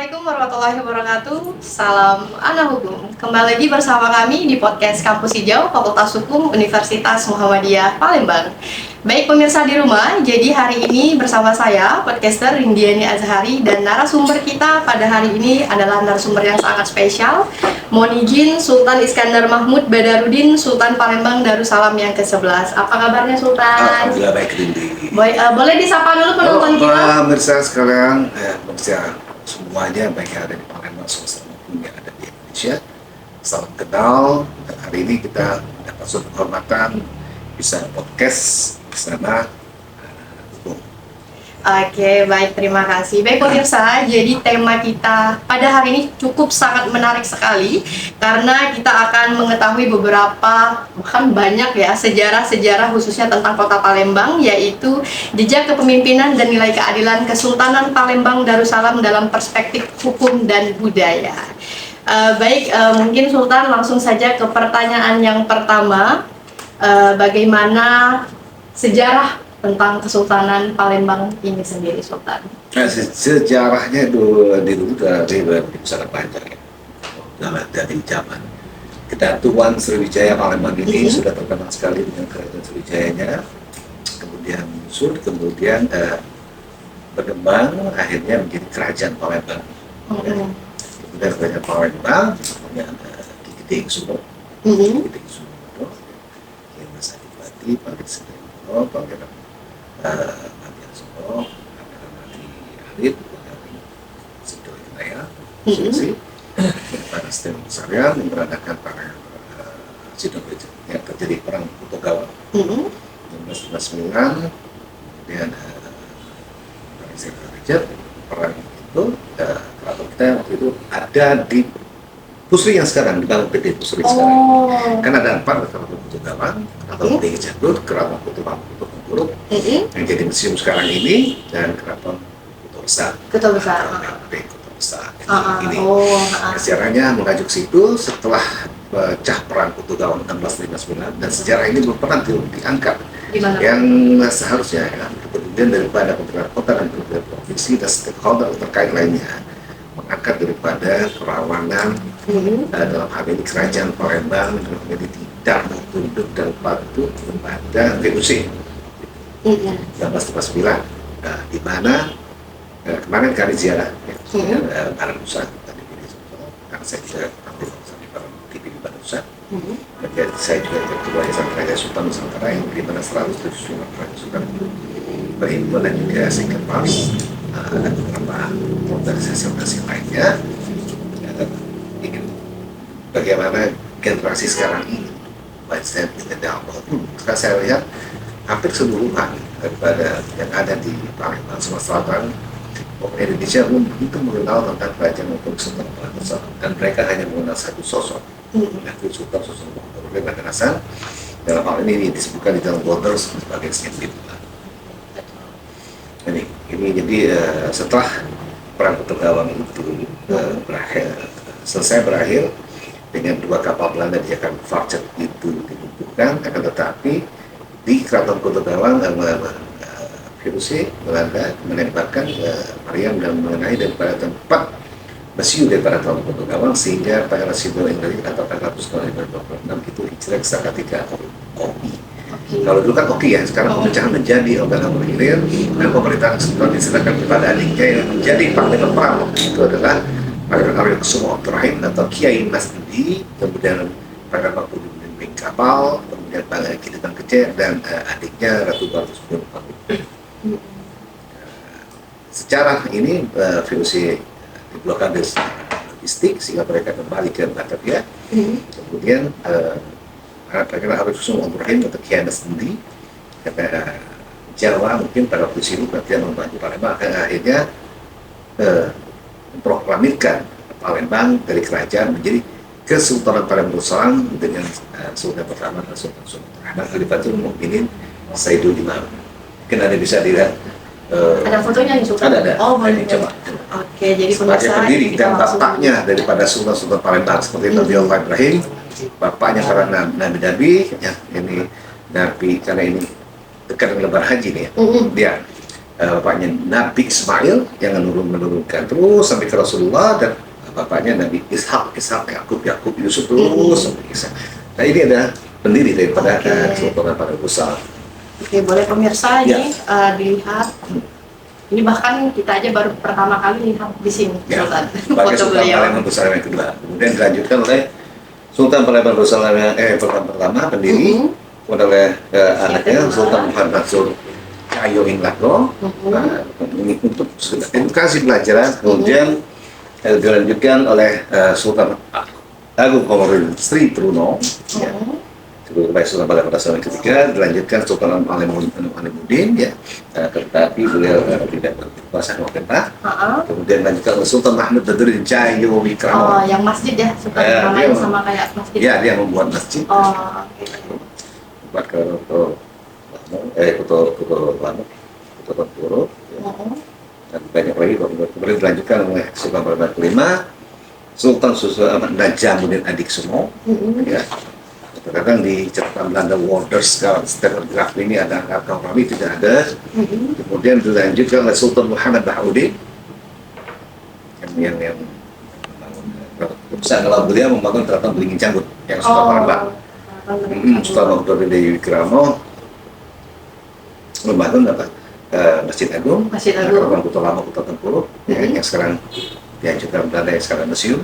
Assalamualaikum warahmatullahi wabarakatuh. Salam anak hukum. Kembali lagi bersama kami di podcast Kampus Hijau Fakultas Hukum Universitas Muhammadiyah Palembang. Baik pemirsa di rumah, jadi hari ini bersama saya, podcaster Rindiani Azhari, dan narasumber kita pada hari ini adalah narasumber yang sangat spesial. Mohon izin Sultan Iskandar Mahmud Badarudin, Sultan Palembang Darussalam yang ke-11. Apa kabarnya Sultan? Alhamdulillah baik Rindi. Boleh disapa dulu penonton kita? Pemirsa sekalian, pemirsa semuanya baik yang ada di Palembang maupun yang ada di Indonesia. Salam kenal. Dan hari ini kita dapat suatu kehormatan bisa podcast bersama hukum. Oke, baik, terima kasih. Baik pemirsa, jadi tema kita pada hari ini cukup sangat menarik sekali karena kita akan mengetahui beberapa, bahkan banyak ya, sejarah-sejarah khususnya tentang Kota Palembang, yaitu jejak kepemimpinan dan nilai keadilan Kesultanan Palembang Darussalam dalam perspektif hukum dan budaya. Mungkin Sultan langsung saja ke pertanyaan yang pertama. Bagaimana sejarah tentang Kesultanan Palembang ini sendiri, Sultan? Nah, sejarahnya dulu dari sangat panjang ya. Dari zaman Kedatuan Sriwijaya Palembang ini sudah terkenal sekali dengan kerajaan Sriwijayanya. Kemudian kemudian berkembang akhirnya menjadi Kerajaan Palembang. Kemudian Kerajaan Palembang, kemudian Ki Gedeng Suno, Pangeran Suno, Pangeran Suno, Pangeran Mati Alif, Pangeran Sido Hidayah, Sulsi, Pangeran Stem Sarian yang beradakan Pangeran Sido Hidayah yang terjadi perang Putogawa 1959, kemudian Pangeran Sido Hidayah, perang itu keraton kita waktu itu ada di Pusri yang sekarang, di Bangun PT Pusri sekarang. Kan ada 4, Keraton Putogawan, Keraton Tinggi Jatut, Keraton Putuburuk, yang jadi museum sekarang ini, dan Keraton Kuto Besar. Kuto Besar. Kuto Besar. Ini sejarahnya mengajuk situ setelah pecah perang Putogawan 1659, dan sejarah ini belum pernah diangkat. Yang seharusnya kan, kemudian daripada pemerintah kota dan pemerintah provinsi dan stakeholder terkait lainnya mengangkat daripada kerawanan dalam hal ini Kerajaan Palembang menjadi tidak tunduk dan patuh kepada VOC 1959, di mana kemarin kali ziarah Barat Nusa tadi karena saya juga tampil di TV di Barat Nusa. Jadi saya juga ketua Yayasan Kerajaan Sultan Nusantara yang di mana 175 Kerajaan Sultan berhimpun dan juga Single Mars. Ada beberapa organisasi lainnya ingin bagaimana generasi sekarang ini baik saya karena saya lihat hampir seluruhan daripada yang ada di Palembang Sumatera Selatan Indonesia itu mengenal tentang kerajaan maupun Sultan Palembang dan mereka hanya mengenal satu sosok yaitu Sultan Muhammad Hasan. Dalam hal ini disebutkan di dalam Waters sebagai Sayyid. Ini jadi setelah perang Putogawan itu berakhir dengan 2 kapal Belanda di Jakarta Varjet itu dilumpuhkan, akan tetapi di Keraton Putogawan VOC Belanda menembakkan Mariam dan mengenai daripada tempat mesiu daripada Keraton Putogawan sehingga Pangeran Sido Hidayah atau Pangeran Pusaka 1926 itu hijrah ke Salatiga Kopi. Kalau dulu kan ya, sekarang pemecahan menjadi organ hilir dan pemerintahan setelah diserahkan kepada adiknya yang menjadi panglima perang itu adalah Pangeran Aryokusumo terakhir atau Kiai Mas Indi, kemudian Pangeran Mangkunegaran Bing Kapal, kemudian Pangeran Kidetang Kecil dan adiknya Ratu Bartus Purwokerto. Secara ini VOC diblokade logistik sehingga mereka kembali ke Batavia. Kemudian Pangeran Aryokusumo Ibrahim atau Kiai Mas Indi karena Jawa mungkin pada posisi itu berarti membantu Palembang akhirnya memproklamirkan Palembang dari kerajaan menjadi Kesultanan Palembang Darussalam dengan Sultan pertama dan Sultan Ahmad Khalifatul Mukminin Sayyidul Imam. Mungkin ada bisa dilihat ada fotonya nih Sultan? Ada. Boleh. Coba. Oke, jadi sebagai pendiri dan bapaknya daripada Sultan Palembang seperti Nabi Allah Ibrahim, bapaknya karena Nabi ya, ini Nabi karena ini dekat dengan lebaran haji nih ya. Dia bapaknya Nabi Ismail yang menurunkan terus sampai ke Rasulullah, dan bapaknya Nabi Ishak, Yakub, Yusuf terus sampai Ishak. Nah ini ada pendiri daripada Kesultanan Padang Besar. Oke, boleh pemirsa Ya. ini dilihat. Ini bahkan kita aja baru pertama kali lihat di sini, Ya. Sultan. Sebagai Foto Sultan beliau. Palembang Besar yang kedua. Kemudian dilanjutkan oleh Sultan Palembang Besar yang pertama pendiri, oleh anaknya Sultan Muhammad Mansur Cahyo Inglatno. Nah, ini untuk edukasi pelajaran. Kemudian dilanjutkan oleh Sultan Agung Komodin Sri Truno. Ya. Baik Sultan Palembang Besar yang ketiga, dilanjutkan Sultan Alimuddin, ya, tetapi beliau tidak berkuasa pemerintah. Kemudian dilanjutkan oleh Sultan Mahmud Badruddin Cahyo Wikramo. Yang masjid ya, Sultan dia namanya sama kayak masjid. Ya, dia membuat masjid. Buat ke Kuto Tempuro, dan banyak lagi. Kemudian dilanjutkan oleh Sultan Palembang kelima, Sultan Ahmad Najamuddin Adiksumo. Ya. Kadang di catatan Belanda Wonders Telegraph ini ada angka kami tidak ada. Kemudian dilanjutkan oleh Sultan Muhammad Bahaudin yang membangun besar, kalau beliau membangun keraton Beringin Canggut yang Sultan Palembang. Sultan Mahmud Dewi Wikramo membangun Masjid Agung, Keraton Kuto Lama Kuto Tempuro, yang sekarang dihancurkan Belanda, yang sekarang museum.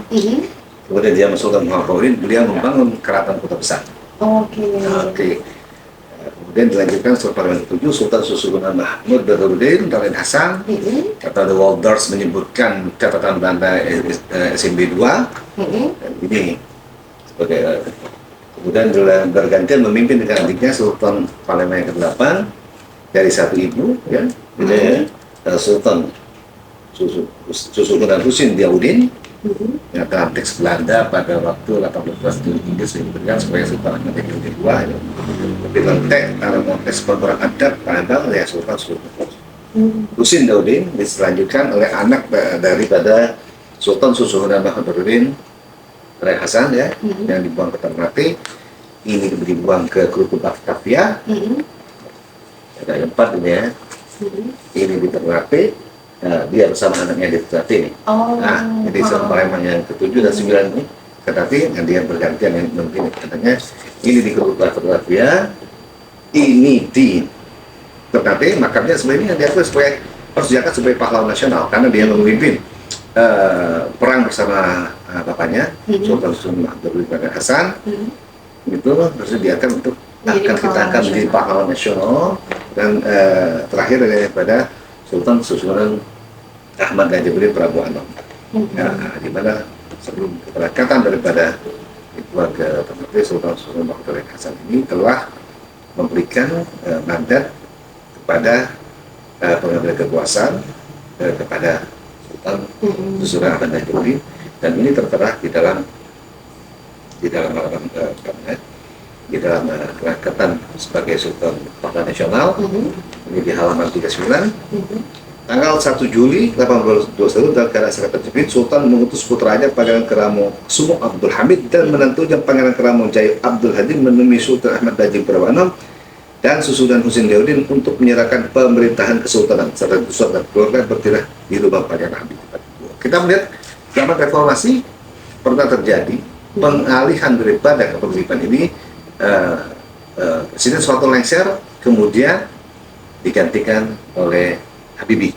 Kemudian dia Sultan Muhammad Bahaudin, beliau membangun keraton Kota Besar. Oke. Kemudian dilanjutkan Sultan Palembang ke-7, Sultan Susuhunan Mahmud Badruddin Khalid Hasan. Kata The Walders menyebutkan catatan Belanda SMB 2. Dan ini sebagai kemudian bergantian memimpin dengan adiknya Sultan Palembang yang ke-8 dari satu ibu, ya, Sultan Susuhunan Husin Diaudin. Ya, dalam teks Belanda pada waktu 18 Inggris diberikan sebagai Sultan Ahmad yang kedua. Tapi dalam teks perang adat Palembang ya Sultan Husin Daudin diselanjutkan oleh anak daripada Sultan Susuhunan Badruddin Khalid Hasan, ya, yang dibuang ke Ternate. Ini dibuang ke Krukut Batavia. Ada 4 ini, ya. Ini di Ternate. Nah, dia bersama anaknya di Ternate ini. Nah, jadi Sultan Palembang yang ke-7 dan 9 ini Ternate, dan dia bergantian yang memimpin katanya. Ini di Krukut Batavia, ini di Ternate. Makamnya sebenarnya dia harus diangkat sebagai pahlawan nasional karena dia memimpin perang bersama bapaknya Sultan Susuhunan Khalid Hasan. Itu harus diangkat untuk kita akan menjadi pahlawan nasional. Dan terakhir daripada Sultan Susuhunan Ahmad Najamuddin Prabu Anom, ya, di mana sebelum keberangkatan daripada keluarga Ternate, Sultan Susuhunan Khalid Hasan ini telah memberikan mandat kepada pengambil kekuasaan kepada Sultan Susuhunan Ahmad Najamuddin, dan ini tertera di dalam keangkatan sebagai Sultan Pahlawan Nasional. Ini di halaman 39. Tanggal 1 Juli 1821 dalam keadaan sangat terjepit, Sultan mengutus putranya Pangeran Keramo Sumo Abdul Hamid dan menantunya Pangeran Keramo Jaya Abdul Hadim menemui Sultan Ahmad Najib Prabu Anom dan Susuhunan Husin Diaudin untuk menyerahkan pemerintahan kesultanan serta pusat dan keluarga bertirah di rumah Pangeran Habib. Kita melihat zaman reformasi pernah terjadi pengalihan daripada kepemilikan ini. Presiden Soeharto lengser, kemudian digantikan oleh Habibie.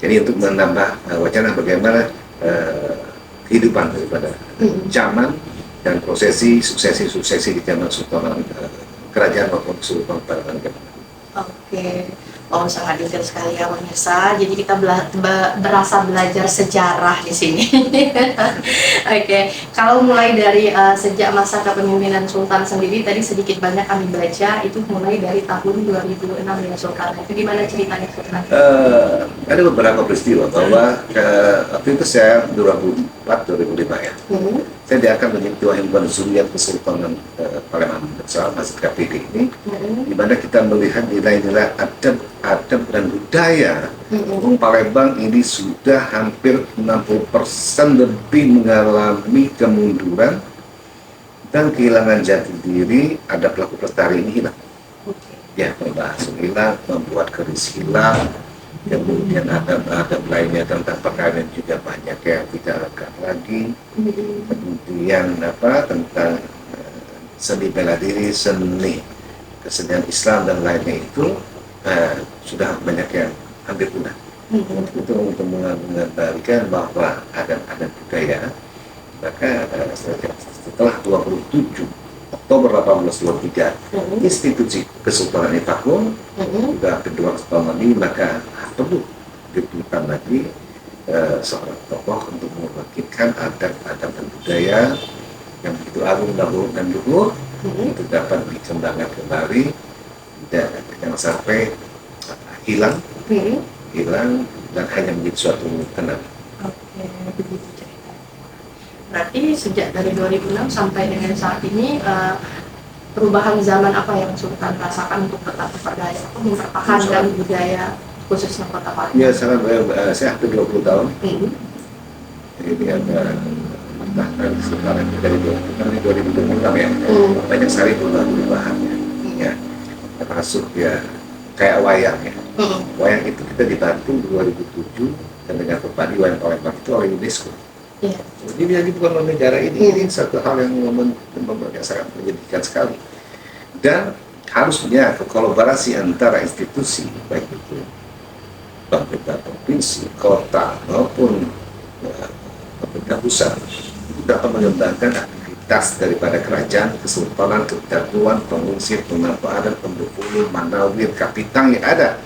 Jadi untuk menambah wacana bagaimana kehidupan daripada zaman dan suksesi di zaman Sultan kerajaan maupun Sultan Palembang. Oke. Sangat detail sekali ya pemirsa. Jadi kita berasa belajar sejarah di sini. Oke. Kalau mulai dari sejak masa kepemimpinan Sultan sendiri, tadi sedikit banyak kami baca itu mulai dari tahun 2006 ya Sultan. Itu gimana ceritanya Sultan? Ada beberapa peristiwa bahwa waktu itu saya 2004-2005 ya. Saya diakan menjadi Ketua Himpunan Zuriyat Kesultanan Palembang Besar Masjid KPD ini, di mana kita melihat nilai-nilai adab dan budaya. Palembang ini sudah hampir 60% lebih mengalami kemunduran dan kehilangan jati diri. Ada pelaku pelestari ini hilang. Ya, membahas hilang, membuat keris hilang, kemudian adab lainnya tentang pakaian juga banyak yang kita angkat lagi, kemudian tentang seni bela diri, seni kesenian Islam dan lainnya itu sudah banyak yang hampir punah. Itu untuk mengembalikan bahwa adab-adab budaya, maka setelah 27 Oktober 1823 institusi Kesultanan Itakun sudah kedua tahun lagi, maka perlu diperlukan lagi seorang tokoh untuk membangkitkan adab-adab dan budaya yang begitu agung dan luhur itu dapat dikembangkan kembali dan jangan sampai hilang dan hanya menjadi suatu kenangan. Oke, begitu ceritanya. Berarti sejak dari 2006 sampai dengan saat ini perubahan zaman apa yang Sultan rasakan untuk tetap berdaya, mempertahankan budaya khususnya Kota Palembang? Ya, sangat saya hampir 20 tahun. Ini ada sekarang dari 2006 ya, banyak sekali perubahannya. Ya, termasuk ya kayak wayang ya. Wayang itu kita dibantu 2007 dan dengan terpadu wayang Palembang itu oleh UNESCO. Iya. Jadi bukan oleh negara ini satu hal yang sangat menyedihkan sekali. Dan harusnya kolaborasi antara institusi baik itu pemerintah provinsi, kota maupun pemerintah pusat itu dapat mengembangkan aktivitas daripada kerajaan, kesultanan, kedatuan, pengungsi, pemanfaatan, pendukung, manawir, kapitang yang ada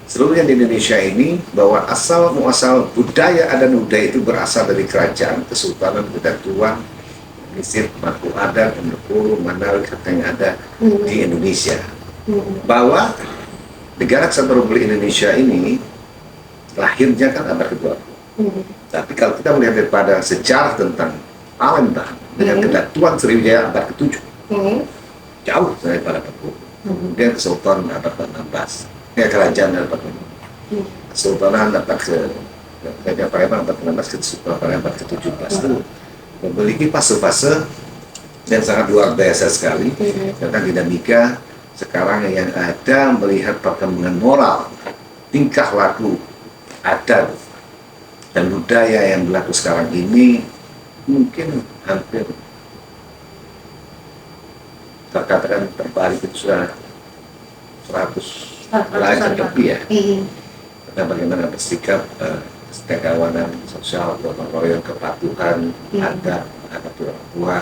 seluruhnya di Indonesia ini, bahwa asal muasal budaya dan budaya itu berasal dari kerajaan, kesultanan, kedatuan, misir, pemangku adat, pendukung, manawir, kapitang yang ada di Indonesia. Bahwa negara Kesatuan Republik Indonesia ini lahirnya kan abad ke-20. Tapi kalau kita melihat daripada sejarah tentang Palembang dengan kedatuan Sriwijaya abad ke-7, jauh daripada 40. Kemudian kesultanan abad ke-16. Ya, kerajaan abad ke-16. Kesultanan abad ke-16 Palembang abad ke-16, kesultanan Palembang abad ke-17 itu memiliki fase-fase yang sangat luar biasa sekali tentang dinamika sekarang yang ada melihat perkembangan moral, tingkah laku, adat dan budaya yang berlaku sekarang ini mungkin hampir terkatakan terbalik itu sudah 100 derajat lebih ya. Karena bagaimana bersikap ketidakkawanan sosial, gotong royong, kepatuhan, adat orang tua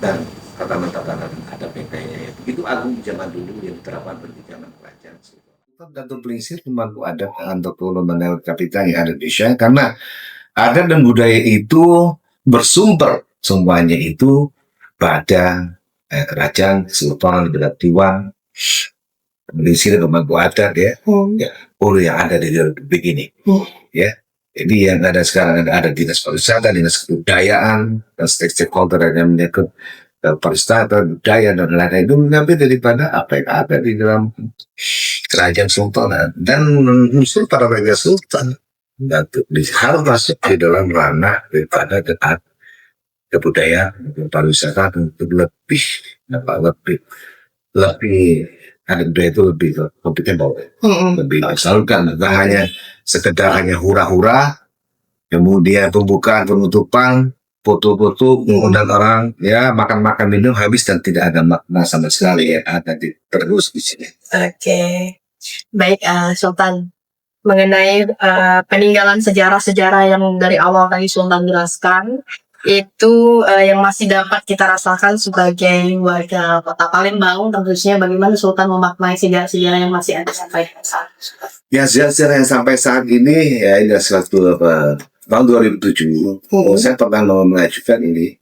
dan tatanan-tatanan adat yang kayaknya begitu agung zaman dulu yang diterapkan di zaman kerajaan. Datuk Prinsip memangku adat untuk mengenal kapitang yang ada di Indonesia, karena adat dan budaya itu bersumber semuanya itu pada kerajaan, kesultanan, kedatuan, di sini pemangku adat ya, yang ada di begini, ya. Jadi yang ada sekarang ada dinas pariwisata, dinas kebudayaan, dan stakeholder yang menyangkut pariwisata, budaya dan lain-lain itu mengambil daripada apa yang ada di dalam kerajaan sultan dan unsur para raja sultan dan harus masuk di dalam ranah daripada kebudayaan, pariwisata untuk lebih ada budaya itu lebih kompeten, lebih disalurkan, bukan hanya sekedar hanya hura-hura, kemudian pembukaan, penutupan, foto-foto, mengundang orang, ya makan-makan minum habis dan tidak ada makna sama sekali ya, ada terus di sini. Oke, baik Sultan, mengenai peninggalan sejarah-sejarah yang dari awal tadi Sultan jelaskan, itu yang masih dapat kita rasakan sebagai warga Kota Palembang, tentunya bagaimana Sultan memaknai sejarah-sejarah yang masih ada sampai saat ini. Ya, sejarah yang sampai saat ini ya ini suatu tahun 2007 saya pernah mengajukan ini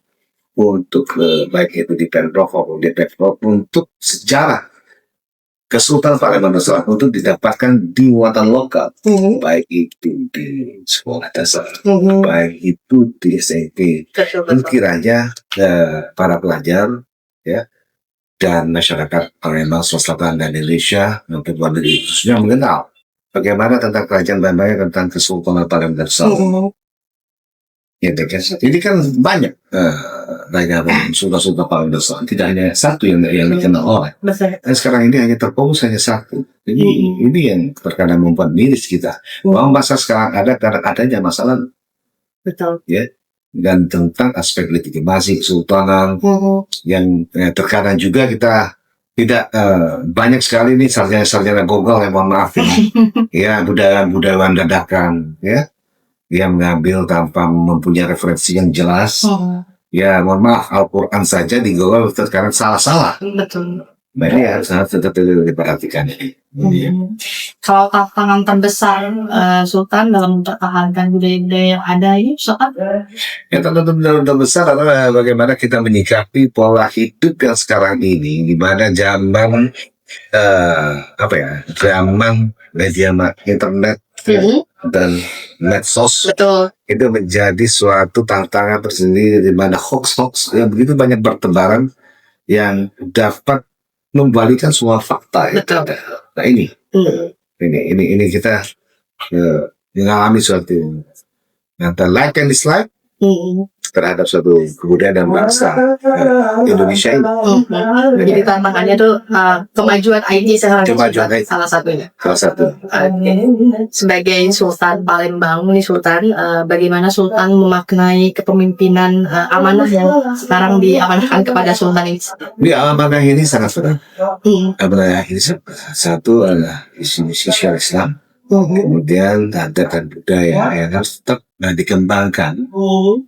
untuk baik itu di Pemprov maupun di Pemprov untuk sejarah Kesultanan Palembang Darussalam untuk didapatkan di muatan lokal, baik itu di sekolah dasar, baik itu di SMP. Kiranya para pelajar ya dan masyarakat Palembang, Sulawesi Selatan dan Indonesia yang luar negeri khususnya mengenal bagaimana tentang kerajaan Palembang, tentang Kesultanan Palembang Darussalam. Ya, ini kan banyak banyak sultan-sultan paling besar, tidak hanya satu yang dikenal orang. Betul. Dan sekarang ini hanya terfokus hanya satu. Jadi ini yang terkadang membuat miris kita. Bahwa masa sekarang ada karena adanya masalah Betul. ya, dan tentang aspek legitimasi kesultanan yang terkadang juga kita tidak banyak sekali nih sarjana-sarjana Google yang mohon maaf ini ya budayawan dadakan ya yang mengambil tanpa mempunyai referensi yang jelas ya mohon maaf Al-Quran saja di Google terkadang salah-salah. Betul. Nah, ini harus tetap diperhatikan. Kalau tantangan terbesar Sultan dalam mempertahankan budaya-budaya yang ada ini, Sultan? Yang tantangan terbesar adalah bagaimana kita menyikapi pola hidup yang sekarang ini, di mana zaman zaman media internet dan medsos Betul. itu menjadi suatu tantangan tersendiri, di mana hoax yang begitu banyak bertebaran yang dapat membalikan semua fakta. Betul. Nah ini kita mengalami suatu antara like and dislike terhadap suatu kebudayaan dan bangsa Indonesia ini. Jadi tantangannya tuh kemajuan IT Kemajuan IT. salah satunya. Salah satu. Sebagai Sultan Palembang nih Sultan, bagaimana Sultan memaknai kepemimpinan amanah yang sekarang diamanahkan kepada Sultan ini? Di amanah ini sangat berat. Amanah ini satu adalah isi syariat Islam. Kemudian adat dan budaya yang harus tetap dikembangkan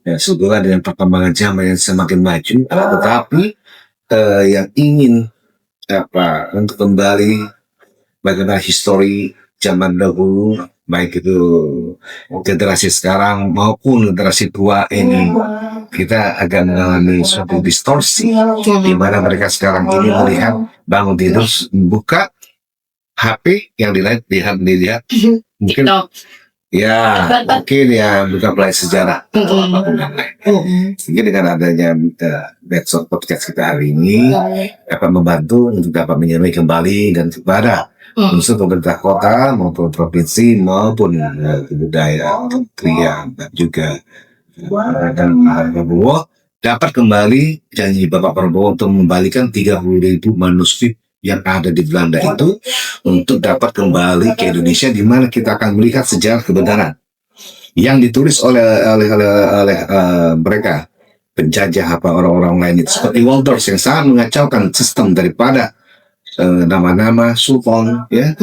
ya, sesuai dengan perkembangan zaman yang semakin maju, tetapi yang ingin untuk kembali bagaimana histori zaman dahulu, baik itu generasi sekarang maupun generasi tua ini, kita agak mengalami suatu distorsi di mana mereka sekarang ini melihat bangun tidur buka HP yang dilihat mungkin mungkin bukan pelai sejarah sehingga dengan adanya medsos podcast kita hari ini dapat membantu untuk dapat menyertai kembali dan kepada unsur pemerintah kota maupun provinsi maupun budaya kementerian dan juga dan Prabowo dapat kembali janji Bapak Prabowo untuk membalikan 30.000 manuskrip yang ada di Belanda itu untuk dapat kembali ke Indonesia, di mana kita akan melihat sejarah kebenaran yang ditulis oleh mereka penjajah orang-orang lain itu seperti Walters yang sangat mengacaukan sistem daripada nama-nama Sultan ya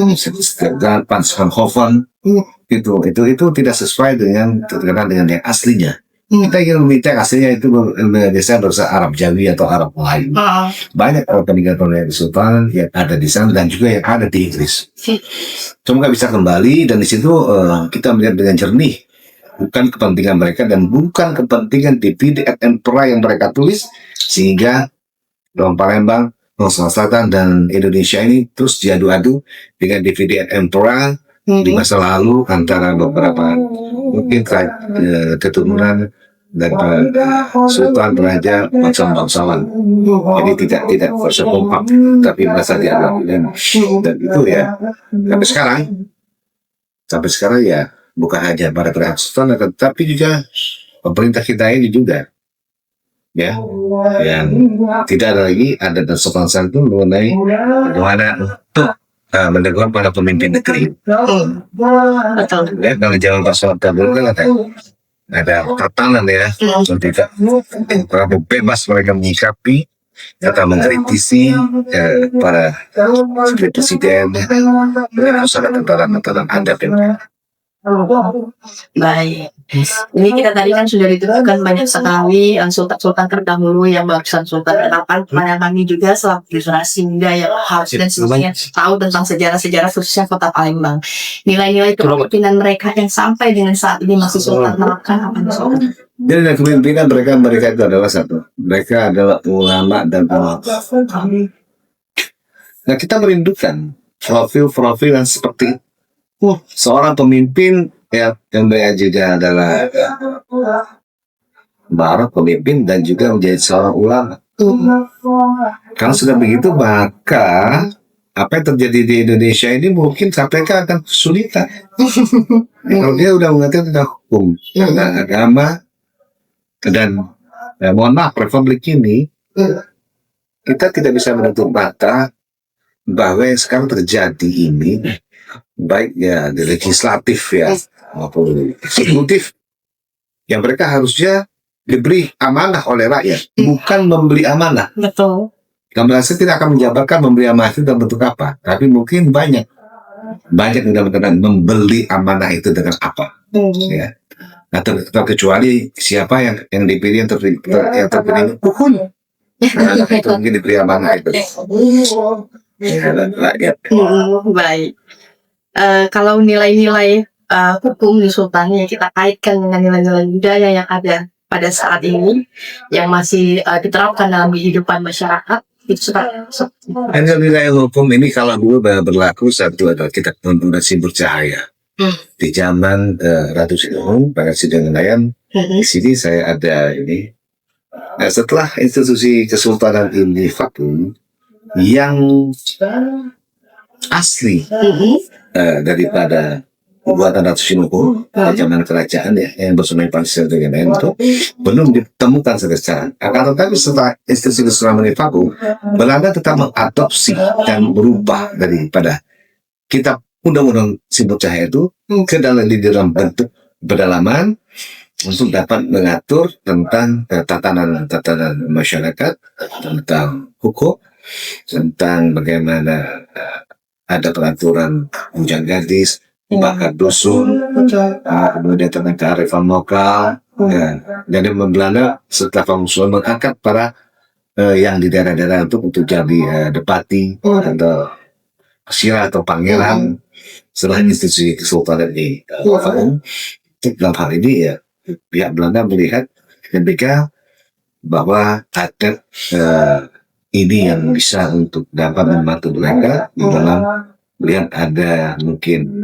dan Frans van Hoven itu tidak sesuai dengan yang aslinya. Kita ingin meminta aslinya itu biasanya berusaha Arab Jawi atau Arab Melayu. Banyak peninggalan Sultan yang ada di sana dan juga yang ada di Inggris. Semoga bisa kembali dan di situ kita melihat dengan jernih bukan kepentingan mereka dan bukan kepentingan divide et impera yang mereka tulis sehingga dalam Palembang, Sulawesi Selatan dan Indonesia ini terus diadu-adu dengan divide et impera di masa lalu antara beberapa mungkin keturunan dan sultan raja macam bangsawan. Jadi tidak bersekompak tapi merasa dianggap dan itu ya sampai sekarang ya bukan hanya para pihak sultan tetapi juga pemerintah kita ini juga ya yang tidak ada lagi adat dan sopan santun mengenai bagaimana untuk menegur para pemimpin negeri. Ya, kalau zaman Pak Soeharto dulu kan ada tatanan ya, tidak terlalu bebas mereka menyikapi atau mengkritisi para presiden, sangat tatanan adab yang baik. Ini kita tadi kan sudah ditentukan banyak sekali sultan-sultan terdahulu yang barusan sultan kapan kami juga selaku generasi muda yang harus dan semuanya tahu tentang sejarah-sejarah khususnya kota Palembang. Nilai-nilai kepemimpinan mereka yang sampai dengan saat ini masih sultan terapkan apa sultan? Jadi dari kepemimpinan mereka itu adalah satu. Mereka adalah ulama dan ulama. Nah kita merindukan profil-profil yang seperti itu. Seorang pemimpin ya yang juga adalah pemimpin dan juga menjadi seorang ulama. Kalau sudah begitu maka apa yang terjadi di Indonesia ini mungkin KPK akan kesulitan. Kalau dia udah mengerti tentang hukum, tentang agama dan mohon maaf, republik ini kita tidak bisa menutup mata bahwa yang sekarang terjadi ini, baik ya di legislatif ya maupun eksekutif, yang mereka harusnya diberi amanah oleh rakyat, bukan membeli amanah. Betul. Kami rasa tidak akan menjabarkan membeli amanah itu dalam bentuk apa, tapi mungkin banyak yang dalam membeli amanah itu dengan apa. Ya. Nah, terkecuali siapa yang dipilih, yang terpilih hukum. Nah, itu mungkin diberi amanah itu. Rakyat. Baik. Kalau nilai-nilai hukum di Sultan yang kita kaitkan dengan nilai-nilai budaya yang ada pada saat ini yang masih diterapkan dalam kehidupan masyarakat itu seperti nilai hukum ini kalau dulu berlaku satu adalah kita menggunakan simbol cahaya. Di zaman Ratu Sidong, pada Sidong Nelayan, di sini saya ada ini. Nah, setelah institusi kesultanan ini vakum, yang asli daripada buatan Ratu Sidong zaman kerajaan ya, yang bersumber Pancasila dengan lain itu belum ditemukan sampai sekarang. Akan tetapi setelah institusi kesultanan ini vakum, Belanda tetap mengadopsi dan berubah daripada kitab undang-undang simbol cahaya itu ke dalam bentuk pedalaman untuk dapat mengatur tentang tatanan masyarakat, tentang hukum, tentang bagaimana ada peraturan bujang gadis, bakar dusun, kemudian tentang kearifan lokal. Jadi Belanda setelah Pamusuhan mengangkat para yang di daerah-daerah untuk jadi depati atau sirah atau pangeran. Setelah institusi kesultanan ini dalam hal ini ya pihak Belanda melihat ketika bahwa adat ini yang bisa untuk dapat membantu mereka di dalam melihat ada mungkin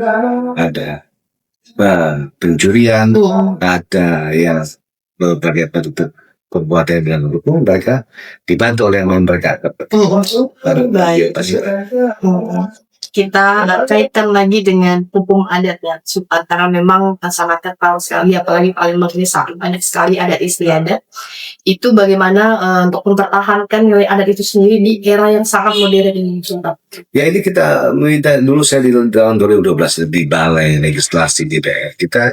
ada pencurian, ada yang berbagai bentuk perbuatan dengan hukum, mereka dibantu oleh yang mereka. Baik. Kita kaitkan lagi dengan hukum adat ya, karena memang sangat kental sekali, apalagi Palembang ini sangat banyak sekali adat istiadat. Itu bagaimana untuk mempertahankan nilai adat itu sendiri di era yang sangat modern ini, Sultan? Ya ini kita minta dulu, saya di tahun 2012 di Balai Legislasi DPR kita,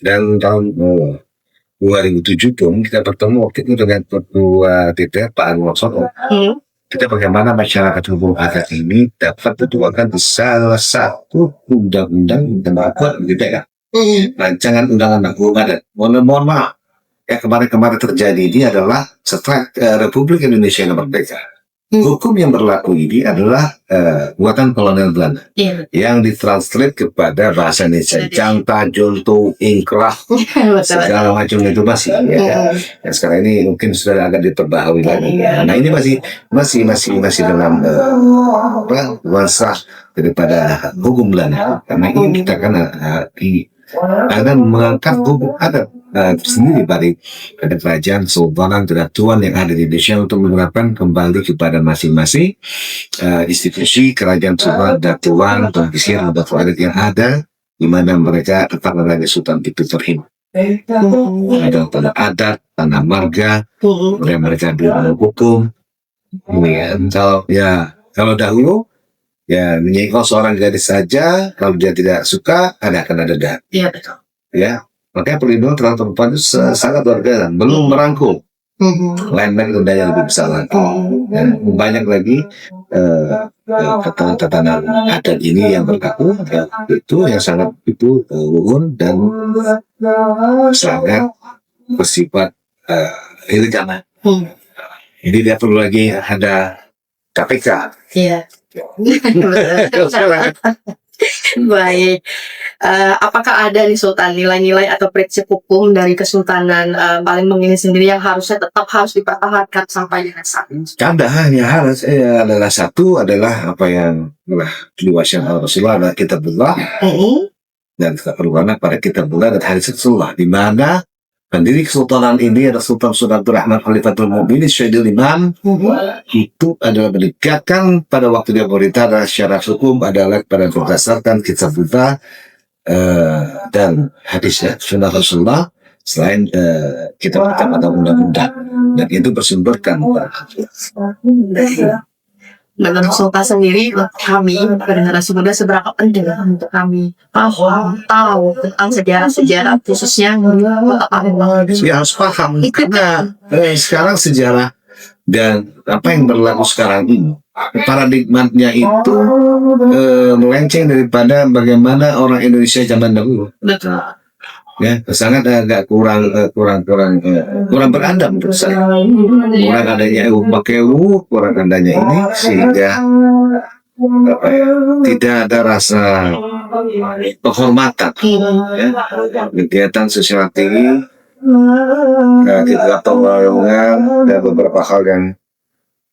dan tahun 2007 pun kita bertemu waktu itu dengan Ketua DPR Pak Anwar Sono. Kita bagaimana masyarakat hukum adat ini dapat dituangkan di salah satu undang-undang yang berlaku di DPR. Rancangan undang-undang hukum adat. Mohon maaf, ya kemarin terjadi ini adalah setelah Republik Indonesia yang merdeka. Hukum yang berlaku ini adalah buatan kolonial Belanda yang ditranslate kepada bahasa Indonesia. Jangta, Junto, Inkrah, segala macam itu masih. Ya, sekarang ini mungkin sudah agak diperbaharui lagi. Nah ini masih dalam nuansa daripada hukum Belanda. Karena ini kita akan mengangkat hukum adat sendiri dari kerajaan sultanan kedatuan yang ada di Indonesia untuk menerapkan kembali kepada masing-masing institusi kerajaan sultanan kedatuan atau kisir atau adat yang ada, di mana mereka tetap berada Sultan itu terhim. Ada tanah adat, tanah marga, mereka bilang hukum. Kalau dahulu ya menyingkong seorang gadis saja, kalau dia tidak suka akan ada denda. Iya betul. Ya, makanya perlindungan terhadap perempuan itu sangat luar biasa, belum merangkul. Lain-lain undangnya lebih besar lagi. Banyak lagi tatanan adat ini yang berlaku, itu yang sangat luhur dan sangat bersifat elegan. Jadi tidak perlu lagi ada KPK. Iya. Baik. Apakah ada di Sultan nilai-nilai atau prinsip hukum dari Kesultanan Palembang ini sendiri yang tetap harus dipertahankan sampai dengan saat ini? Ada harus adalah satu adalah apa yang diwasiatkan Rasulullah adalah kitabullah dan keperluan pada kitabullah dan hadis Rasulullah, di mana pendiri kesultanan ini adalah Sultan Abdul Rahman Khalifatul Mu'minin Syahidul Imam. Itu adalah menegakkan pada waktu dia memerintah adalah syarat hukum adalah pada berdasarkan kitabullah dan hadisnya sunnah Rasulullah, selain kitab atau undang-undang. dan itu bersumberkan Menurut Sultan sendiri, kami generasi muda seberapa penting untuk kami paham, tahu tentang sejarah-sejarah khususnya kota Palembang. ya harus paham karena sekarang sejarah dan apa yang berlaku sekarang ini paradigmanya itu melenceng daripada bagaimana orang Indonesia zaman dahulu. Betul. Ya, sangat agak kurang beradab menurut saya. Kurang adanya kurang adanya ini sehingga tidak ada rasa penghormatan. Ya. Kegiatan sosial tinggi, kegiatan pembangunan dan beberapa hal yang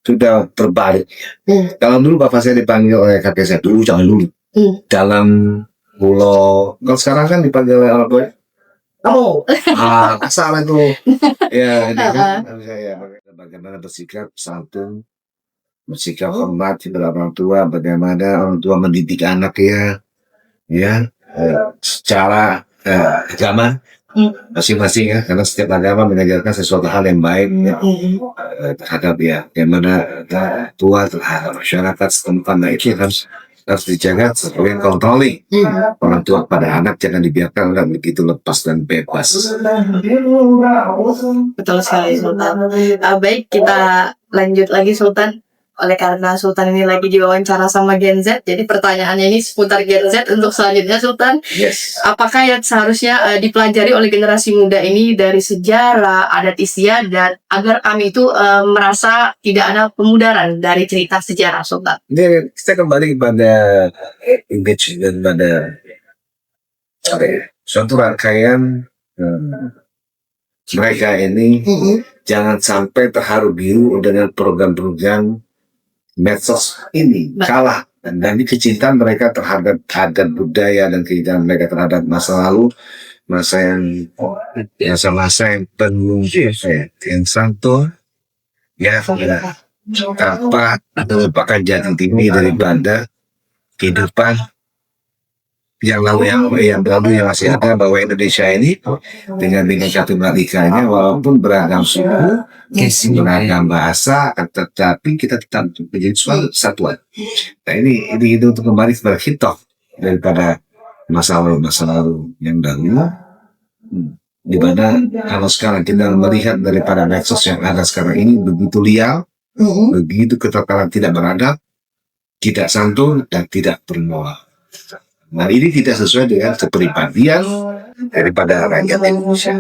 sudah terbalik. Kalau dulu bapak saya dipanggil oleh kakek saya dulu, jangan dulu dalam pulau. Kalau sekarang kan dipanggil oleh orang tua. Salah itu. Ya, ini kan ya, bagaimana bersikap santun, bersikap hormat kepada orang tua, bagaimana orang tua mendidik anak ya, secara agama masing-masing ya, karena setiap agama mengajarkan sesuatu hal yang baik ya, terhadap bagaimana tua terhadap masyarakat setempat. Nah itu harus dijaga sebagai kontroli orang tua pada anak, jangan dibiarkan anak begitu lepas dan bebas. Betul sekali Sultan. Baik, kita lanjut lagi Sultan. Oleh karena Sultan ini lagi diwawancara sama Gen Z, jadi pertanyaannya ini seputar Gen Z untuk selanjutnya Sultan. Yes. Apakah yang seharusnya dipelajari oleh generasi muda ini dari sejarah, adat istiadat, agar kami itu merasa tidak ada pemudaran dari cerita sejarah Sultan? Ini kita kembali kepada image dan pada suatu rangkaian mereka ini jangan sampai terharu biru dengan program-program medsos ini kalah dan ini kecintaan mereka terhadap adat budaya dan kecintaan mereka terhadap masa lalu, masa yang penuh yang santo tanpa melupakan jati diri daripada kehidupan yang masih ada, bahwa Indonesia ini dengan Bhinneka Tunggal Ikanya walaupun beragam suku, beragam bahasa, tetapi kita tetap menjadi suatu satuan. Nah ini untuk kembali kepada hitoh daripada masa lalu yang dahulu, di mana kalau sekarang kita melihat daripada medsos yang ada sekarang ini begitu liar, begitu keterkalan, tidak beradab, tidak santun dan tidak bermoral. Nah ini tidak sesuai dengan kepribadian daripada rakyat Indonesia.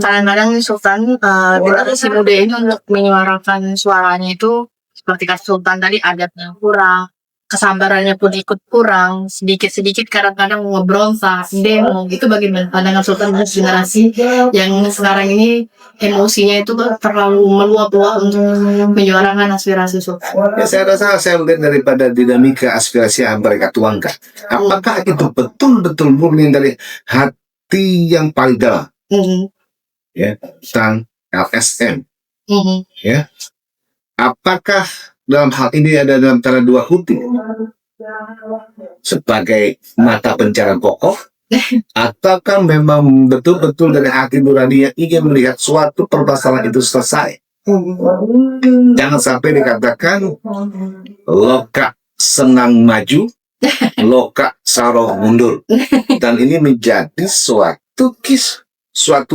Kadang-kadang Sultan, generasi muda ini untuk menyuarakan suaranya itu seperti kata Sultan tadi, adatnya kurang, kesabarannya pun ikut kurang, sedikit-sedikit kadang-kadang ngebrontak, demo, itu bagaimana pandangan Sultan untuk generasi yang sekarang ini emosinya itu terlalu meluap-luap untuk menyuarakan aspirasi Sultan? Ya, saya rasa saya melihat daripada dinamika aspirasi yang mereka tuangkan, apakah itu betul-betul murni dari hati yang paling dalam ya tentang LSM ya, apakah dalam hal ini ada dalam tanda dua kutip sebagai mata pencarian pokok, ataukah memang betul-betul dari hati nurani yang ingin melihat suatu permasalahan itu selesai? Jangan sampai dikatakan loka senang maju, loka saroh mundur, dan ini menjadi suatu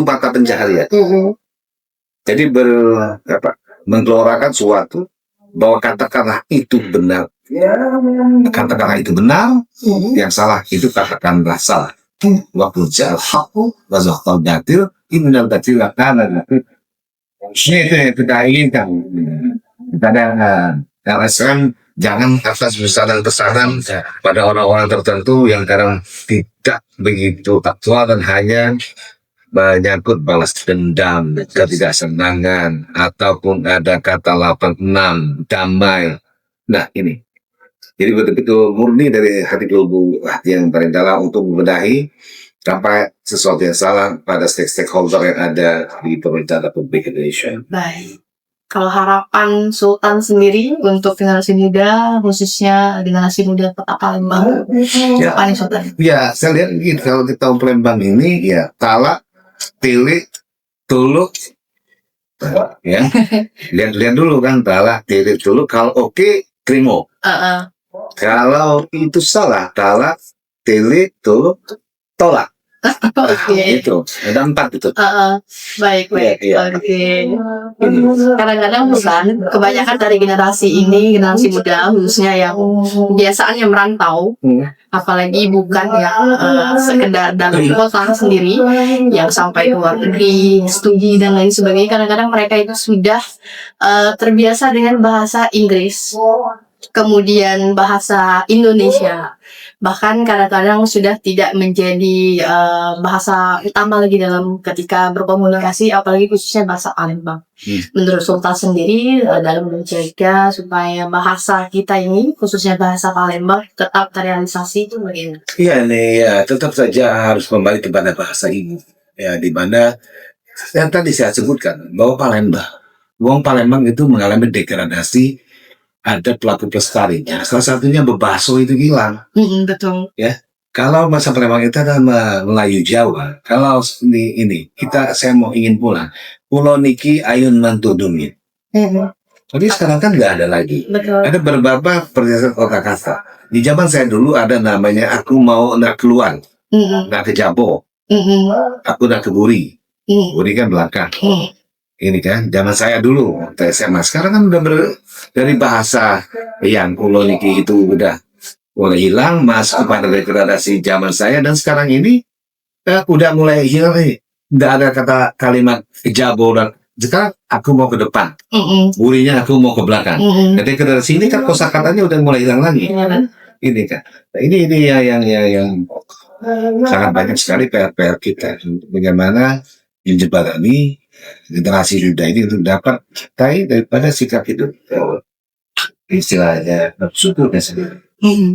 mata pencaharian. Jadi menggelorakan suatu bahwa katakanlah itu benar, yang salah itu katakanlah salah. Waktu jahil, wazahul batil, innal batila kana itu yang kita inginkan. Kita LSM jangan atas pesanan pada orang-orang tertentu yang kadang tidak begitu aktual dan hanya menyangkut balas dendam, ketidaksenangan, ataupun ada kata 86 damai. Nah ini, jadi betul-betul murni dari hati yang paling dalam untuk membenahi sampai sesuatu yang salah pada stakeholder yang ada di pemerintah Republik Indonesia. Baik. Kalau harapan Sultan sendiri untuk generasi muda, khususnya generasi muda Kota Palembang, apa nih Sultan? Ya, saya lihat gitu, kalau kita Palembang ini ya talak, tilik, tuluk, Ya, lihat dulu kan, talak tili dulu. Kalau oke, terima. Kalau itu salah, talak tili dulu, tolak. Oke. Itu ada 4 itu. Baik, baik. Iya, iya. Oke. Kadang-kadang bukan, kebanyakan dari generasi ini, generasi muda khususnya yang biasaannya merantau, apalagi bukan yang sekedar dalam kota sendiri, yang sampai ke luar negeri, studi dan lain sebagainya. Kadang-kadang mereka itu sudah terbiasa dengan bahasa Inggris, kemudian bahasa Indonesia, bahkan kadang-kadang sudah tidak menjadi bahasa utama lagi dalam ketika berkomunikasi, apalagi khususnya bahasa Palembang. Menurut Sultan sendiri, dalam menjaga supaya bahasa kita ini, khususnya bahasa Palembang, tetap terrealisasi itu bagaimana? Iya nih, ya tetap saja harus kembali kepada bahasa ibu. Ya, di mana yang tadi saya sebutkan bahwa Palembang itu mengalami degradasi, ada pelaku pelestarinya. Salah satunya Bebaso itu hilang. Betul. Ya, kalau masa Palembang itu adalah Melayu Jawa. Kalau ini saya mau ingin pulang. Pulau niki ayun mantudungin. Tapi sekarang kan nggak ada lagi. Betul. Ada beberapa perhiasan kata-kata. Di zaman saya dulu ada namanya aku mau nak keluar, nak ke Jabo, aku nak ke Buri. Buri kan belakang. Ini kan zaman saya dulu waktu SMA. Sekarang kan udah dari bahasa yang kulo niki itu udah mulai hilang, masuk kepada degradasi zaman saya, dan sekarang ini udah mulai hilang nih. Nggak ada kata kalimat Jabo, dan sekarang aku mau ke depan, Burinya aku mau ke belakang. Jadi dari sini kan kosakatanya udah mulai hilang lagi. Ini kan, nah, ini yang sangat banyak sekali PR kita. Bagaimana menjembatani generasi muda ini untuk dapat daripada sikap hidup istilahnya bersyukur dan sendiri.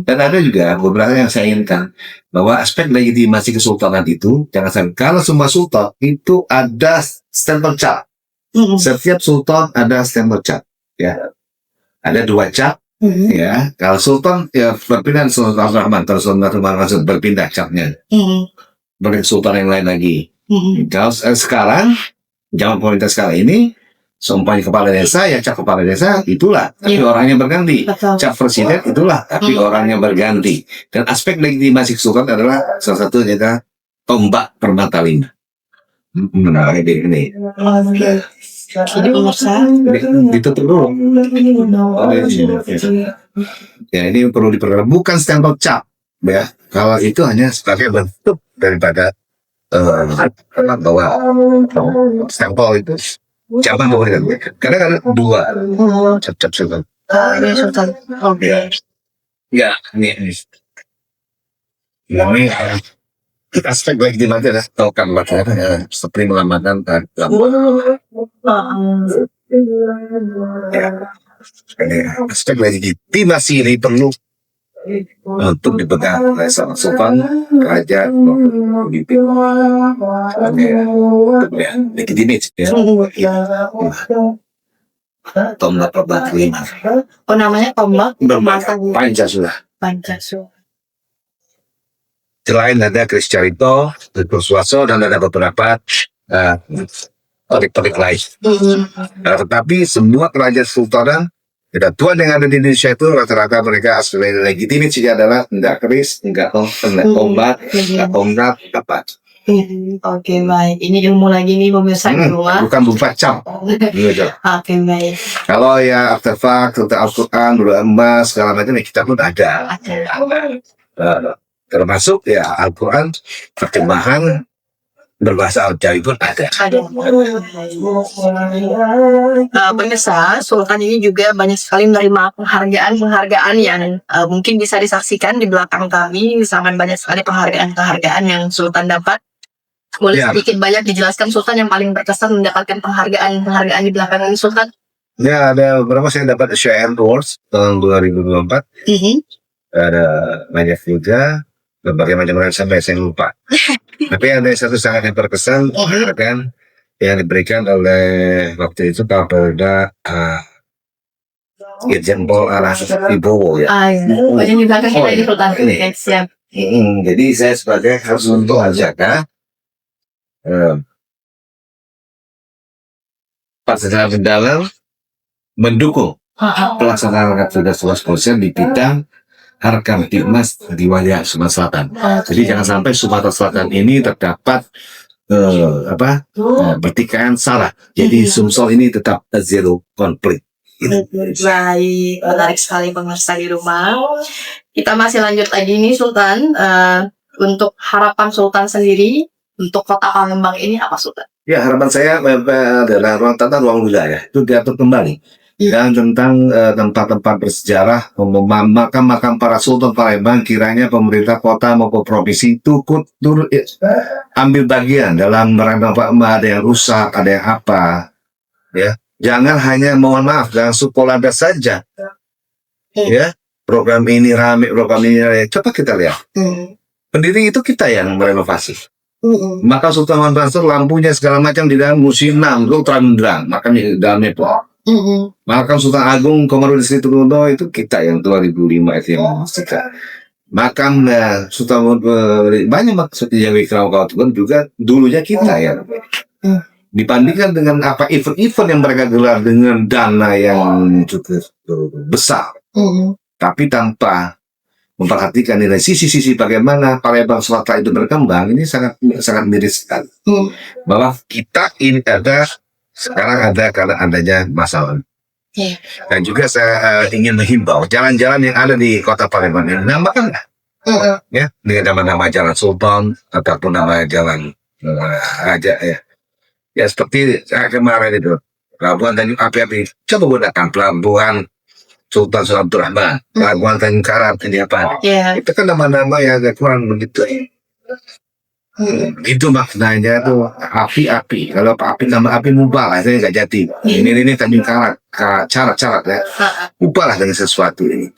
Dan ada juga beberapa yang saya inginkan bahwa aspek legitimasi kesultanan itu jangan sampai kalau semua sultan itu ada stempel cap. Setiap sultan ada stempel cap, ya. Ada 2 cap, ya. Kalau sultan ya berpindah, Sultan Rahman, terus Sultan Rahman langsung berpindah capnya. Bagi sultan yang lain lagi. Kalau sekarang zaman pemerintah sekarang ini, seumpamanya kepala desa, ya cap kepala desa itulah, tapi orangnya berganti. Cap presiden itulah, tapi orangnya berganti. Dan aspek legitimasi kesultanan adalah salah satu yaitu tombak permata lima. Menarik ini. Jadi pemirsa, Ditutup dulu. Ya, ini perlu diperhatikan. Bukan stempel cap, ya. Kalau itu hanya sebagai bentuk daripada bahwa stempel itu jangan memberikan. Karena kan 2 cap sultan. ini Sultan. Oke. Ya, ini aspek baik di mana tahu kan makanya seperti melambangkan ini aspek legitimasi ini perlu untuk dipegang oleh seorang sultan, kerajaan, pemimpin. Legitimate, ya. Tombak permata lima. Oh, namanya tombak permata Pancasila. Pancasila. Selain ada Kris Carito, Persuaso, dan ada beberapa topik-topik lain. Tetapi semua kerajaan sultanan, tuan yang ada di Indonesia itu rata-rata mereka asli legitimasinya adalah enggak keris, enggak tombak, enggak tongkat, enggak. Oke, baik. Ini ilmu lagi nih pemirsa di rumah. Bukan berupa cap. Oke, baik. Kalau ya artefak tentang Al-Quran, berupa emas, segala macam kita pun ada. Termasuk ya Al-Quran terjemahan berbahasa Arab pun ada. Pemirsa, Sultan ini juga banyak sekali menerima penghargaan yang mungkin bisa disaksikan di belakang kami. Sangat banyak sekali penghargaan yang Sultan dapat. Boleh sedikit banyak dijelaskan Sultan yang paling berkesan mendapatkan penghargaan di belakang ini, Sultan? Ya, ada beberapa saya dapat Share Awards tahun 2024. Ada banyak juga. Berbagai macam sampai saya lupa. Tapi ada satu sangat yang berkesan kan yang diberikan oleh waktu itu Kapolda Irjen Pol Arah Wibowo ya. Yang di belakang kita ini Sultan. Siap. Jadi saya sebagai harus untuk menjaga Pasca dalam mendukung pelaksanaan tugas kepolisian di bidang harkam tipmas di wilayah Sumatera Selatan. Jadi jangan sampai Sumatera Selatan ini terdapat pertikaian salah. Jadi Sumsel ini tetap zero konflik. Baik, menarik sekali pemirsa di rumah. Kita masih lanjut lagi nih Sultan. Untuk harapan Sultan sendiri untuk Kota Palembang ini apa Sultan? Ya, harapan saya adalah ruang wilayah itu diatur kembali. Dan tentang tempat-tempat bersejarah, makam-makam para sultan Palembang, kiranya pemerintah kota maupun provinsi itu turut ambil bagian dalam merangkap ada yang rusak, ada yang apa, ya. Jangan hanya mohon maaf dengan Sukolada saja, ya. Program ini rame, program ini rame. Coba kita lihat, pendiri itu kita yang merenovasi. Maka Sultan Mahmud Mansur lampunya segala macam di dalam musim 6 itu terang-terang, makanya dalamnya plong. Makam Sultan Agung Komarudin Situbondo itu kita yang 2005 itu yang memastikan. Makam Sultan banyak maksudnya yang Wikramakau juga dulunya kita ya. Dibandingkan dengan apa event-event yang mereka gelar dengan dana yang cukup besar, tapi tanpa memperhatikan nilai sisi-sisi bagaimana Palembang Sumatera itu berkembang, ini sangat miris sekali. Bahwa kita ini sekarang ada karena adanya masalah. Dan juga saya ingin menghimbau jalan-jalan yang ada di kota Palembang ini nambahkan ya dengan nama-nama jalan Sultan ataupun nama jalan aja ya seperti kemarin itu Pelabuhan Tanjung Api-Api, coba gunakan Pelabuhan Sultan Abdurrahman, Pelabuhan Tanjung Karat, ini apa? Itu kan nama-nama yang agak kurang begitu. Itu maknanya tuh api-api. Kalau api nama api mubah saya nggak jadi. Ini Tanjung Karat, carat ya. Ubahlah dengan sesuatu ini.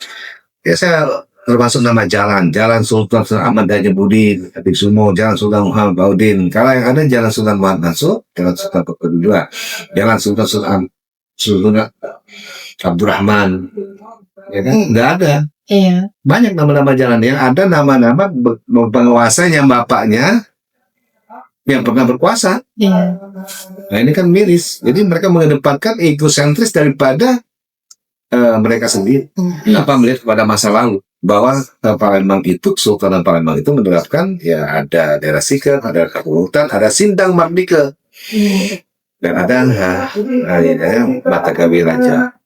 Ya saya termasuk nama jalan Sultan Ahmad Dajabudi, Atik Sumo, Jalan Sultan Muhammad Baudin. Kalau yang ada Jalan Sultan Muhammad Mansur, Jalan Sultan kedua, Jalan Sultan Abdurrahman, ya kan? Nggak ada. Iya. Banyak nama-nama jalan yang ada nama-nama penguasanya bapaknya yang pernah berkuasa. Iya. Nah ini kan miris. Jadi mereka mengedepankan egosentris daripada mereka sendiri. Apa melihat kepada masa lalu bahwa Palembang itu Sultan Palembang itu menerapkan ya ada daerah Sikap, ada Kapungutan, ada Sindang Mardika, dan ada Mata Gawi Raja.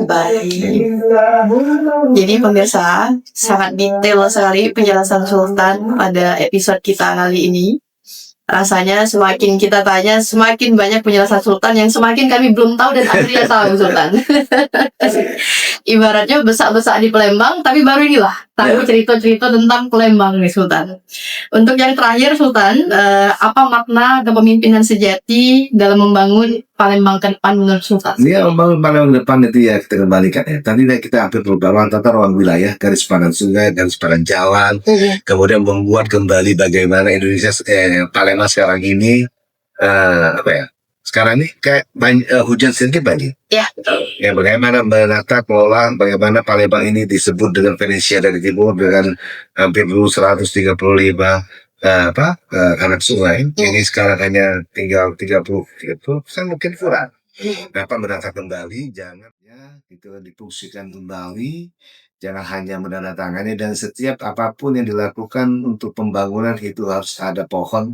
Baik. Jadi pemirsa, sangat detail sekali penjelasan Sultan pada episode kita kali ini. Rasanya semakin kita tanya, semakin banyak penjelasan Sultan yang semakin kami belum tahu dan akhirnya tahu Sultan. Ibaratnya besak-besak di Palembang, tapi baru inilah tahu cerita-cerita tentang Palembang nih Sultan. Untuk yang terakhir Sultan, apa makna kepemimpinan sejati dalam membangun Palembang ke depan menurut Sultan? Iya, membangun Palembang ke depan itu ya kita kembalikan ya. Tadi kita hampir perubahan tata ruang wilayah, garis padan sungai, garis padan jalan, kemudian membuat kembali bagaimana Indonesia Palembang sekarang ini sekarang ini kayak hujan sedikit banjir. Ya, bagaimana menata kelola bagaimana Palembang ini disebut dengan Venesia dari timur dengan hampir 135 anak sungai. Ini sekarang hanya tinggal 30% mungkin kurang. Dapat menata kembali, jangan ya itu difungsikan kembali. Jangan hanya menandatangani, dan setiap apapun yang dilakukan untuk pembangunan itu harus ada pohon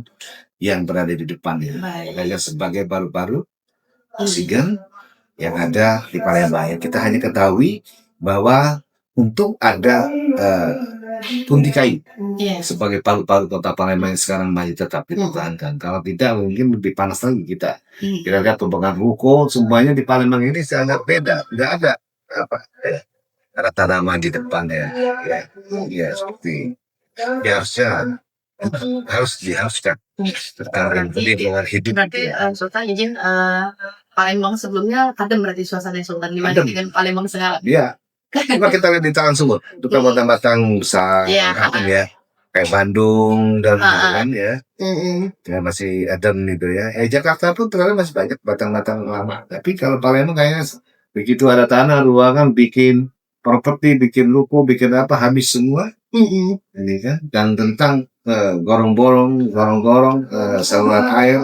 yang berada di depannya. Makanya sebagai paru-paru oksigen yang ada di Palembang. Kita hanya ketahui bahwa untuk ada pundi kayu sebagai paru-paru kota Palembang yang sekarang masih tetap dipertahankan. Kalau tidak mungkin lebih panas lagi kita. Kita lihat pembangunan ruko semuanya di Palembang ini sangat beda. Nggak ada ada tanaman di depannya. Ya seperti ya harusnya tertarik dengan hidup. Berarti Sultan izin Palembang sebelumnya ada berarti suasana Sultan dibanding dengan Palembang sekarang. Iya. Coba kita lihat di Tangan Sumur, itu kan batang-batang besar, ya, kayak Bandung dan lain ya, masih ada gitu ya. Jakarta pun ternyata masih banyak batang-batang lama. Tapi kalau Palembang kayaknya begitu ada tanah, ruangan, bikin properti, bikin ruko, bikin apa habis semua. Ini kan, dan tentang gorong-gorong, saluran air,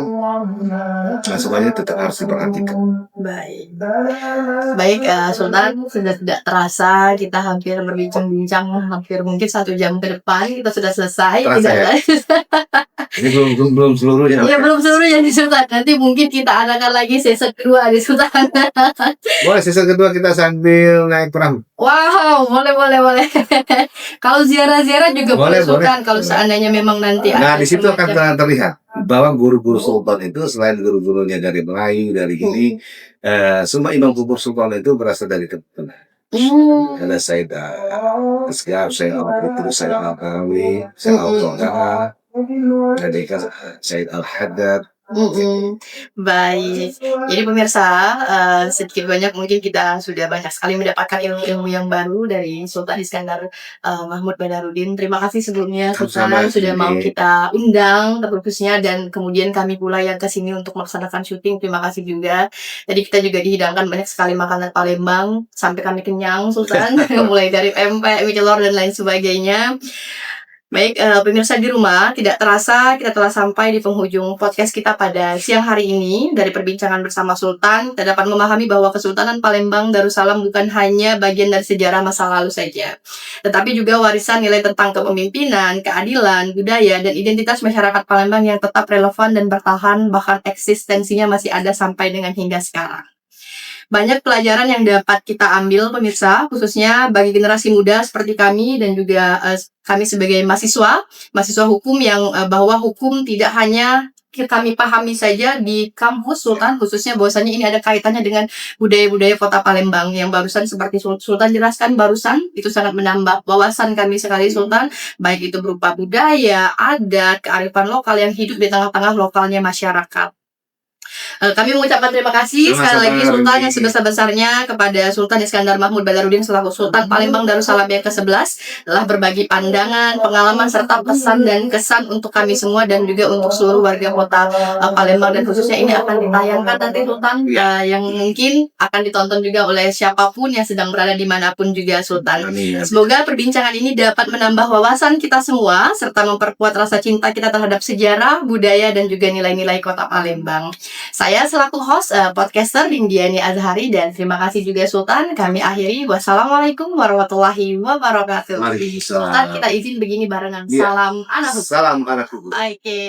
Nah, semuanya tetap harus diperhatikan. Baik. Baik, Sultan, sudah tidak terasa kita hampir berbincang-bincang hampir mungkin 1 jam ke depan kita sudah selesai. Terasa ya? Ini belum seluruhnya. Iya, belum seluruhnya di Sultan. Nanti mungkin kita adakan lagi sesi kedua di Sultan. Boleh sesi kedua kita sambil naik perahu. Wow, boleh. Kalau ziarah-ziarah juga boleh, Boleh, Sultan. Kalau seandainya memang nanti Nah, ada di situ akan semacam- terlihat bahwa guru-guru sultan itu selain guru-gurunya dari Melayu, dari gini, semua imam kubur sultan itu berasal dari Timur Tengah. Ada Said Asgaf, Said Al-Fitri, Said Al-Kawi, Said Al-Togha, ada Said Al-Haddad. Baik. Jadi pemirsa, sedikit banyak mungkin kita sudah banyak sekali mendapatkan ilmu-ilmu yang baru dari Sultan Iskandar Mahmud Badarudin. Terima kasih sebelumnya Sultan Sama-sama, sudah mau Cindy. kita undang khususnya, dan kemudian kami pula yang kesini untuk melaksanakan syuting. Terima kasih juga. Tadi kita juga dihidangkan banyak sekali makanan Palembang sampai kami kenyang, Sultan. Mulai dari pempek, mie telur dan lain sebagainya. Baik, pemirsa di rumah, tidak terasa kita telah sampai di penghujung podcast kita pada siang hari ini. Dari perbincangan bersama Sultan, kita dapat memahami bahwa Kesultanan Palembang Darussalam bukan hanya bagian dari sejarah masa lalu saja, tetapi juga warisan nilai tentang kepemimpinan, keadilan, budaya, dan identitas masyarakat Palembang yang tetap relevan dan bertahan, bahkan eksistensinya masih ada sampai dengan hingga sekarang. Banyak pelajaran yang dapat kita ambil pemirsa, khususnya bagi generasi muda seperti kami dan juga kami sebagai mahasiswa hukum yang bahwa hukum tidak hanya kami pahami saja di kampus Sultan, khususnya bahwasanya ini ada kaitannya dengan budaya-budaya kota Palembang yang barusan seperti Sultan jelaskan barusan, itu sangat menambah wawasan kami sekali Sultan, baik itu berupa budaya, adat, kearifan lokal yang hidup di tengah-tengah lokalnya masyarakat. Kami mengucapkan terima kasih sekali lagi Sultan yang sebesar-besarnya kepada Sultan Iskandar Mahmud Badarudin selaku Sultan Palembang Darussalam yang ke-11 telah berbagi pandangan, pengalaman serta pesan dan kesan untuk kami semua dan juga untuk seluruh warga kota Palembang, dan khususnya ini akan ditayangkan nanti Sultan yang mungkin akan ditonton juga oleh siapapun yang sedang berada dimanapun juga Sultan. Amin. Semoga perbincangan ini dapat menambah wawasan kita semua serta memperkuat rasa cinta kita terhadap sejarah, budaya, dan juga nilai-nilai kota Palembang. Saya selaku host podcaster Dindiani Azhari, dan terima kasih juga Sultan. Kami akhiri. Wassalamualaikum warahmatullahi wabarakatuh. Waalaikumsalam. Sultan, kita izin begini barengan. Iya. Salam anak hukum. Salam anak hukum. Oke.